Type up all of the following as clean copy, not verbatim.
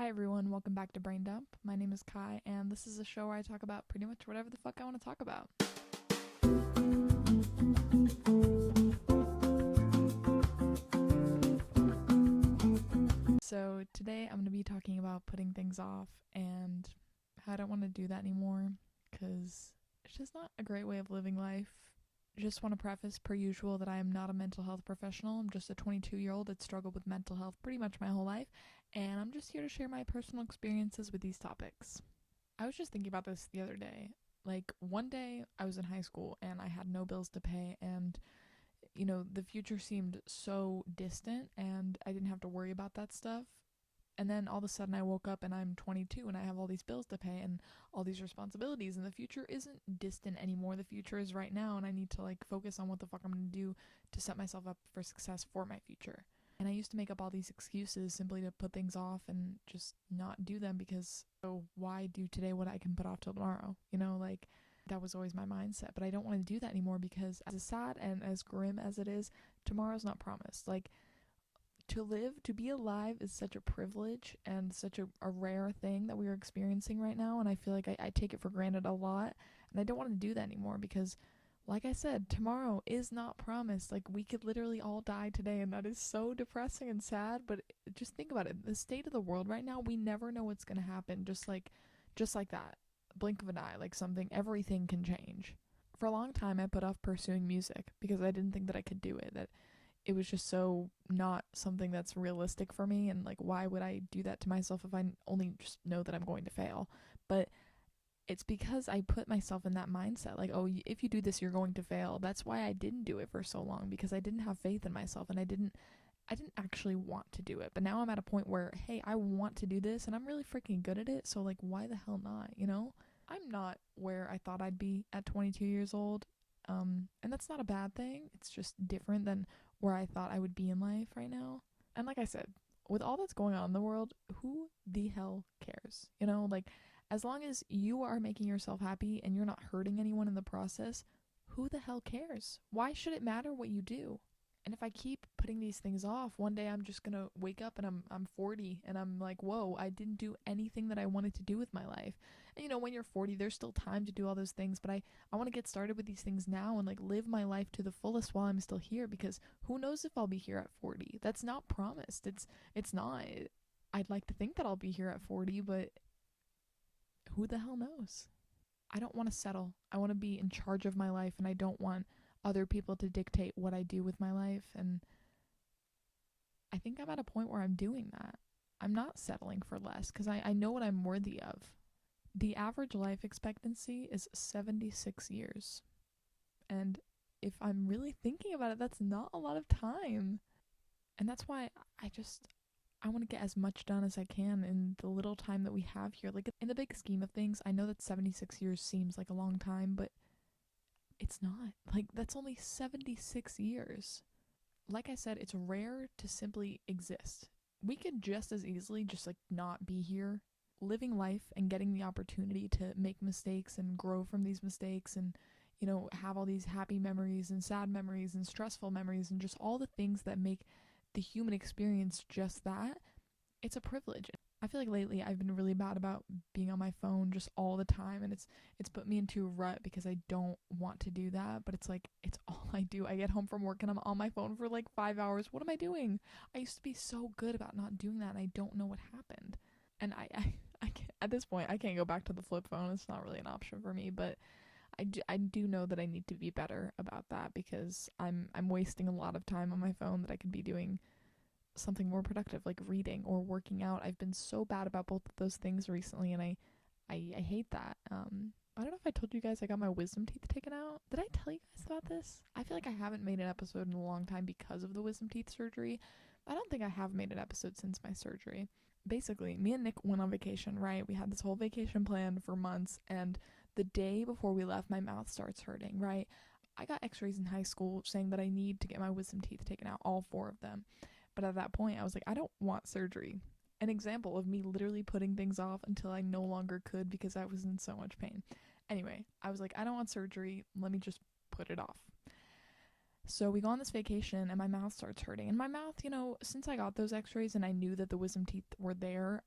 Hi everyone, welcome back to Brain Dump. My name is Kai, and this is a show where I talk about pretty much whatever the fuck I want to talk about. So today I'm going to be talking about putting things off and how I don't want to do that anymore because it's just not a great way of living life. Just want to preface, per usual, that I am not a mental health professional. I'm just a 22-year-old that struggled with mental health pretty much my whole life, and I'm just here to share my personal experiences with these topics. I was just thinking about this the other day. Like, one day I was in high school and I had no bills to pay, and the future seemed so distant and I didn't have to worry about that stuff. And then all of a sudden I woke up and I'm 22 and I have all these bills to pay and all these responsibilities, and the future isn't distant anymore. The future is right now, and I need to focus on what the fuck I'm going to do to set myself up for success for my future. And I used to make up all these excuses simply to put things off and just not do them because, oh, why do today what I can put off till tomorrow? That was always my mindset. But I don't want to do that anymore because, as sad and as grim as it is, tomorrow's not promised. To live, to be alive is such a privilege and such a rare thing that we are experiencing right now. And I feel like I take it for granted a lot. And I don't want to do that anymore because, like I said, tomorrow is not promised. We could literally all die today, and that is so depressing and sad. But just think about it. The state of the world right now, we never know what's going to happen. Just like that. Blink of an eye, everything can change. For a long time, I put off pursuing music because I didn't think that I could do it. That it was just so not something that's realistic for me, and why would I do that to myself if I only just know that I'm going to fail? But it's because I put myself in that mindset, oh, if you do this you're going to fail. That's why I didn't do it for so long, because I didn't have faith in myself, and I didn't actually want to do it. But now I'm at a point where, hey, I want to do this and I'm really freaking good at it, so why the hell not? I'm not where I thought I'd be at 22 years old. And that's not a bad thing. It's just different than where I thought I would be in life right now. And like I said, with all that's going on in the world, who the hell cares? As long as you are making yourself happy and you're not hurting anyone in the process, who the hell cares? Why should it matter what you do? And if I keep putting these things off, one day I'm just gonna wake up and I'm 40 and I'm like, whoa, I didn't do anything that I wanted to do with my life. And when you're 40, there's still time to do all those things, but I want to get started with these things now and live my life to the fullest while I'm still here, because who knows if I'll be here at 40? That's not promised. It's not. I'd like to think that I'll be here at 40, but who the hell knows? I don't want to settle. I want to be in charge of my life, and I don't want other people to dictate what I do with my life. And I think I'm at a point where I'm doing that. I'm not settling for less because I know what I'm worthy of. The average life expectancy is 76 years. And if I'm really thinking about it, that's not a lot of time. And that's why I want to get as much done as I can in the little time that we have here. In the big scheme of things, I know that 76 years seems like a long time, but it's not. That's only 76 years. Like I said, it's rare to simply exist. We could just as easily just not be here, living life and getting the opportunity to make mistakes and grow from these mistakes, and have all these happy memories and sad memories and stressful memories and just all the things that make the human experience just that. It's a privilege. I feel like lately I've been really bad about being on my phone just all the time, and it's put me into a rut because I don't want to do that, but it's all I do. I get home from work and I'm on my phone for 5 hours. What am I doing? I used to be so good about not doing that, and I don't know what happened. And I can't, at this point I can't go back to the flip phone. It's not really an option for me, but I do know that I need to be better about that because I'm wasting a lot of time on my phone that I could be doing something more productive, like reading or working out. I've been so bad about both of those things recently, and I hate that. I don't know if I told you guys I got my wisdom teeth taken out. Did I tell you guys about this? I feel like I haven't made an episode in a long time because of the wisdom teeth surgery. I don't think I have made an episode since my surgery. Basically, me and Nick went on vacation, right? We had this whole vacation planned for months, and the day before we left, my mouth starts hurting, right? I got x-rays in high school saying that I need to get my wisdom teeth taken out, all four of them. But at that point, I was like, I don't want surgery. An example of me literally putting things off until I no longer could because I was in so much pain. Anyway, I was like, I don't want surgery. Let me just put it off. So we go on this vacation and my mouth starts hurting. And my mouth, since I got those x-rays and I knew that the wisdom teeth were there,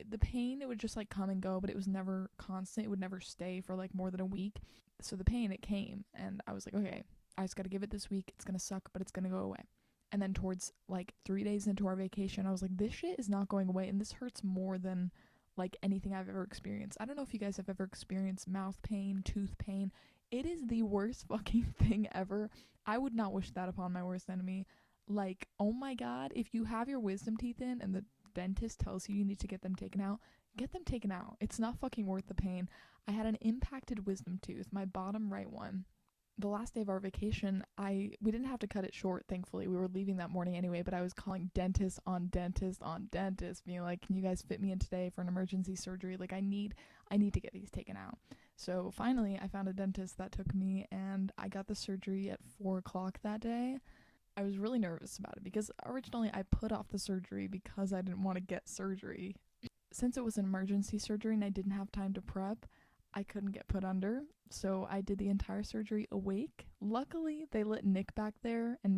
the pain, it would just like come and go, but it was never constant. It would never stay for like more than a week. So the pain, it came, and I was like, okay, I just gotta give it this week. It's gonna suck, but it's gonna go away. And then towards like 3 days into our vacation, I was like, this shit is not going away, and this hurts more than like anything I've ever experienced. I don't know if you guys have ever experienced mouth pain, tooth pain. It is the worst fucking thing ever. I would not wish that upon my worst enemy. Like, oh my god, if you have your wisdom teeth in and the dentist tells you need to get them taken out, get them taken out. It's not fucking worth the pain. I had an impacted wisdom tooth, my bottom right one. The last day of our vacation, we didn't have to cut it short, thankfully. We were leaving that morning anyway, but I was calling dentist on dentist on dentist, being like, can you guys fit me in today for an emergency surgery? Like, I need to get these taken out. So finally, I found a dentist that took me, and I got the surgery at 4 o'clock that day. I was really nervous about it because originally I put off the surgery because I didn't want to get surgery. Since it was an emergency surgery and I didn't have time to prep, I couldn't get put under, so I did the entire surgery awake. Luckily, they let Nick back there, and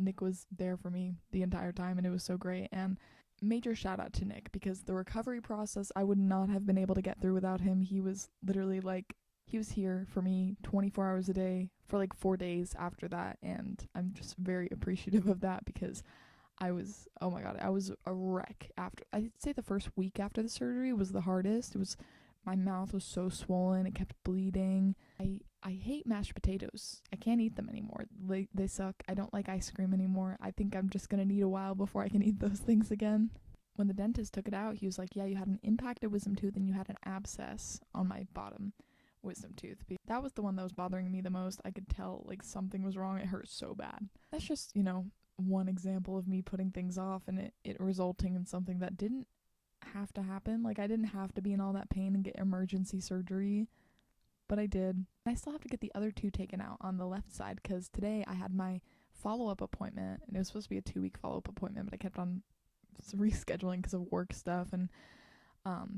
Nick was there for me the entire time, and it was so great. And major shout out to Nick, because the recovery process I would not have been able to get through without him. He was literally like, he was here for me 24 hours a day for like 4 days after that, and I'm just very appreciative of that, because I was, oh my god, I was a wreck after. I'd say the first week after the surgery was the hardest. My mouth was so swollen, it kept bleeding. I hate mashed potatoes. I can't eat them anymore. They suck. I don't like ice cream anymore. I think I'm just gonna need a while before I can eat those things again. When the dentist took it out, he was like, yeah, you had an impacted wisdom tooth and you had an abscess on my bottom wisdom tooth. That was the one that was bothering me the most. I could tell like something was wrong. It hurt so bad. That's just, one example of me putting things off and it resulting in something that didn't have to happen. Like, I didn't have to be in all that pain and get emergency surgery, but I did. I still have to get the other two taken out on the left side, because today I had my follow-up appointment, and it was supposed to be a 2-week follow-up appointment, but I kept on rescheduling because of work stuff, and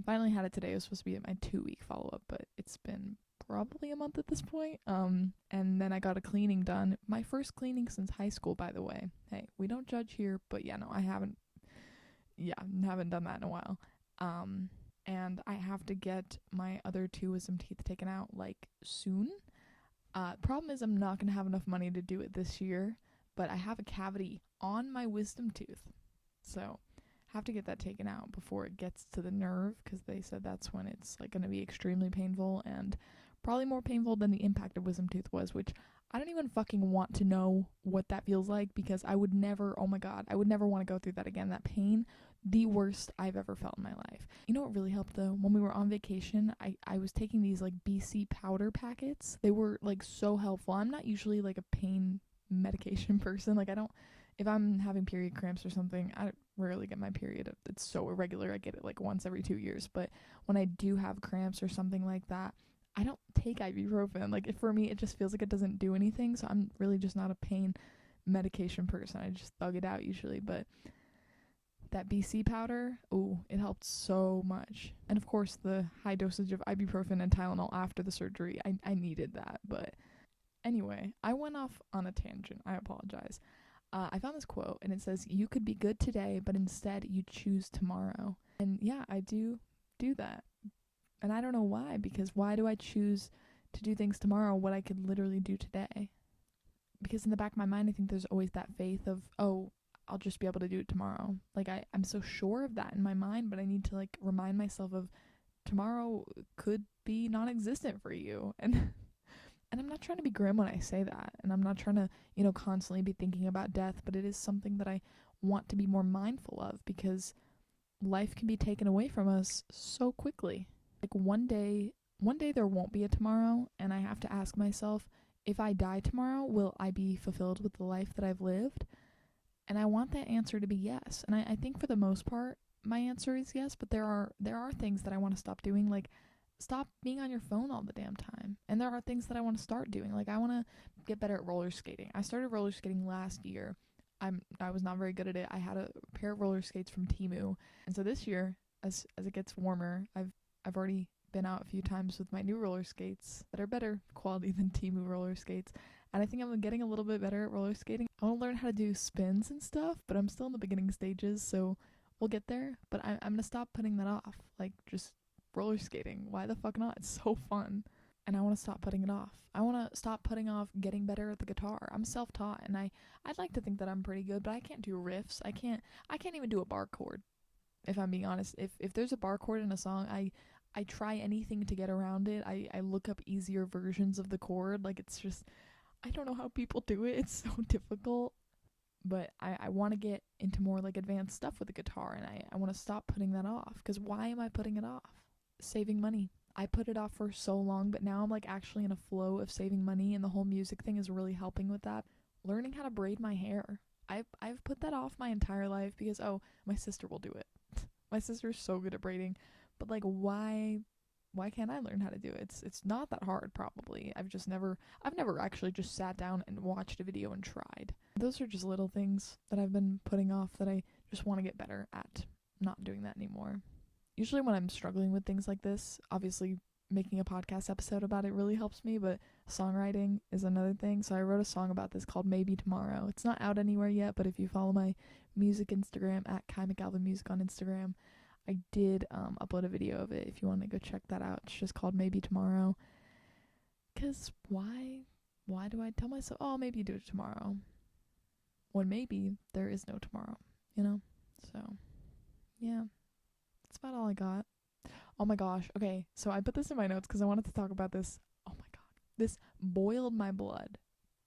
finally had it today. It was supposed to be my 2-week follow-up, but it's been probably a month at this point. And then I got a cleaning done. My first cleaning since high school, by the way. Hey, we don't judge here, but yeah, no, I haven't done that in a while. And I have to get my other 2 wisdom teeth taken out like soon. Problem is I'm not gonna have enough money to do it this year, but I have a cavity on my wisdom tooth, so have to get that taken out before it gets to the nerve, because they said that's when it's like gonna be extremely painful, and probably more painful than the impacted wisdom tooth was, which I don't even fucking want to know what that feels like, because I would never, oh my god, I would never want to go through that again. That pain, the worst I've ever felt in my life. You know what really helped though? When we were on vacation, I was taking these like BC powder packets. They were like so helpful. I'm not usually like a pain medication person. Like, if I'm having period cramps or something, I rarely get my period. It's so irregular. I get it like once every 2 years. But when I do have cramps or something like that, I don't take ibuprofen. Like, for me, it just feels like it doesn't do anything. So I'm really just not a pain medication person. I just thug it out usually. But that BC powder, ooh, it helped so much. And of course, the high dosage of ibuprofen and Tylenol after the surgery, I needed that. But anyway, I went off on a tangent. I apologize. I found this quote, and it says, you could be good today, but instead you choose tomorrow. And yeah, I do that. And I don't know why, because why do I choose to do things tomorrow what I could literally do today? Because in the back of my mind, I think there's always that faith of, oh, I'll just be able to do it tomorrow. Like, I'm so sure of that in my mind, but I need to like remind myself of tomorrow could be non-existent for you. And I'm not trying to be grim when I say that, and I'm not trying to, constantly be thinking about death, but it is something that I want to be more mindful of, because life can be taken away from us so quickly. Like, one day there won't be a tomorrow, and I have to ask myself, if I die tomorrow, will I be fulfilled with the life that I've lived? And I want that answer to be yes. And I think for the most part, my answer is yes, but there are things that I want to stop doing, like stop being on your phone all the damn time. And there are things that I want to start doing. Like, I want to get better at roller skating. I started roller skating last year. I was not very good at it. I had a pair of roller skates from Temu. And so this year, as it gets warmer, I've already been out a few times with my new roller skates that are better quality than Temu roller skates. And I think I'm getting a little bit better at roller skating. I want to learn how to do spins and stuff, but I'm still in the beginning stages, so We'll get there, but I'm gonna stop putting that off. Like, just roller skating. Why the fuck not? It's so fun. And I want to stop putting it off. I want to stop putting off getting better at the guitar. I'm self-taught, and I'd like to think that I'm pretty good, but I can't do riffs. I can't even do a bar chord. If I'm being honest, if there's a bar chord in a song, I try anything to get around it. I look up easier versions of the chord. Like, it's just, I don't know how people do it. It's so difficult. But I want to get into more like advanced stuff with the guitar, and I want to stop putting that off. Because why am I putting it off? Saving money. I put it off for so long, but now I'm like actually in a flow of saving money, and the whole music thing is really helping with that. Learning how to braid my hair. I've put that off my entire life because, oh, my sister will do it. My sister's so good at braiding, but like, why can't I learn how to do it? It's not that hard, probably. I've never actually just sat down and watched a video and tried. Those are just little things that I've been putting off that I just want to get better at not doing that anymore. Usually when I'm struggling with things like this, obviously making a podcast episode about it really helps me, but songwriting is another thing. So I wrote a song about this called Maybe Tomorrow. It's not out anywhere yet, but if you follow my music Instagram at Kai McAlvin Music on Instagram, I did upload a video of it if you want to go check that out. It's just called Maybe Tomorrow. Because why do I tell myself, oh, maybe you do it tomorrow, when maybe there is no tomorrow, you know? So, yeah. That's about all I got. Oh my gosh. Okay, so I put this in my notes because I wanted to talk about this. Oh my god. This boiled my blood.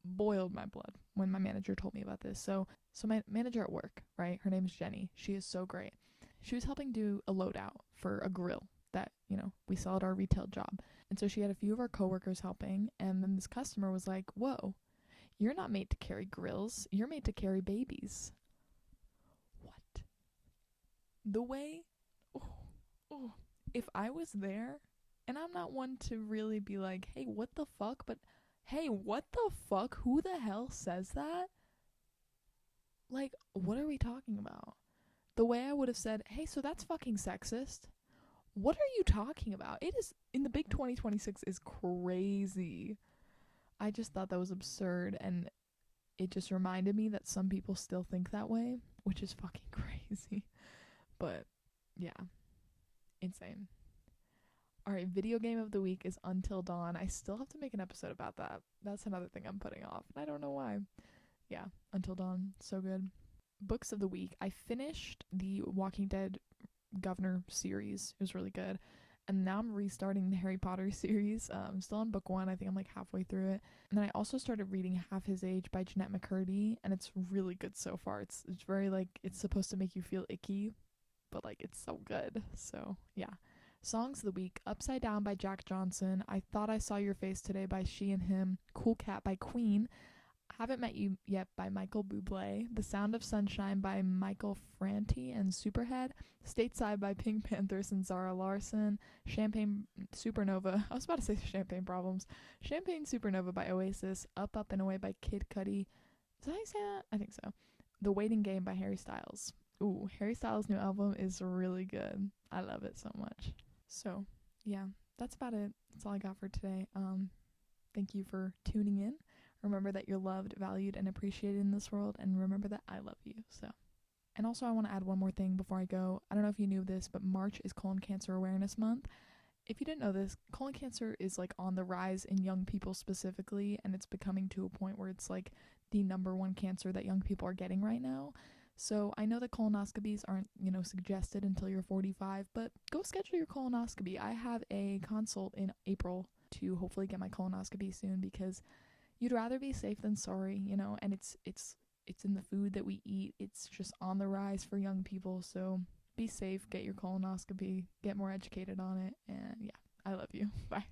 Boiled my blood when my manager told me about this. So my manager at work, right? Her name's Jenny. She is so great. She was helping do a loadout for a grill that, we sell at our retail job. And so she had a few of our coworkers helping, and then this customer was like, "Whoa, you're not made to carry grills. You're made to carry babies." What? The way oh, if I was there, and I'm not one to really be like, hey, what the fuck? But hey, what the fuck? Who the hell says that? Like, what are we talking about? The way I would have said, hey, so that's fucking sexist. What are you talking about? It is, in the big 2026 is crazy. I just thought that was absurd, and it just reminded me that some people still think that way, which is fucking crazy. But, yeah. Insane. Alright, video game of the week is Until Dawn. I still have to make an episode about that. That's another thing I'm putting off. I don't know why. Yeah, Until Dawn. So good. Books of the week. I finished the Walking Dead Governor series. It was really good. And now I'm restarting the Harry Potter series. I'm still on book 1. I think I'm like halfway through it. And then I also started reading Half His Age by Jeanette McCurdy. And it's really good so far. It's very like, it's supposed to make you feel icky, but like it's so good. So yeah. Songs of the week. Upside Down by Jack Johnson. I Thought I Saw Your Face Today by She and Him. Cool Cat by Queen. Haven't Met You Yet by Michael Bublé. The Sound of Sunshine by Michael Franti and Superhead. Stateside by Pink Panthers and Zara Larsson. Champagne Supernova. I was about to say Champagne Problems. Champagne Supernova by Oasis. Up Up and Away by Kid Cudi. Did I say that? I think so. The Waiting Game by Harry Styles. Ooh, Harry Styles' new album is really good. I love it so much. So, yeah, that's about it. That's all I got for today. Thank you for tuning in. Remember that you're loved, valued, and appreciated in this world, and remember that I love you. So, and also I want to add one more thing before I go. I don't know if you knew this, but March is Colon Cancer Awareness Month. If you didn't know this, colon cancer is like on the rise in young people specifically, and it's becoming to a point where it's like the number one cancer that young people are getting right now. So I know that colonoscopies aren't, suggested until you're 45, but go schedule your colonoscopy. I have a consult in April to hopefully get my colonoscopy soon, because you'd rather be safe than sorry, and it's in the food that we eat. It's just on the rise for young people. So be safe, get your colonoscopy, get more educated on it, and yeah, I love you. Bye.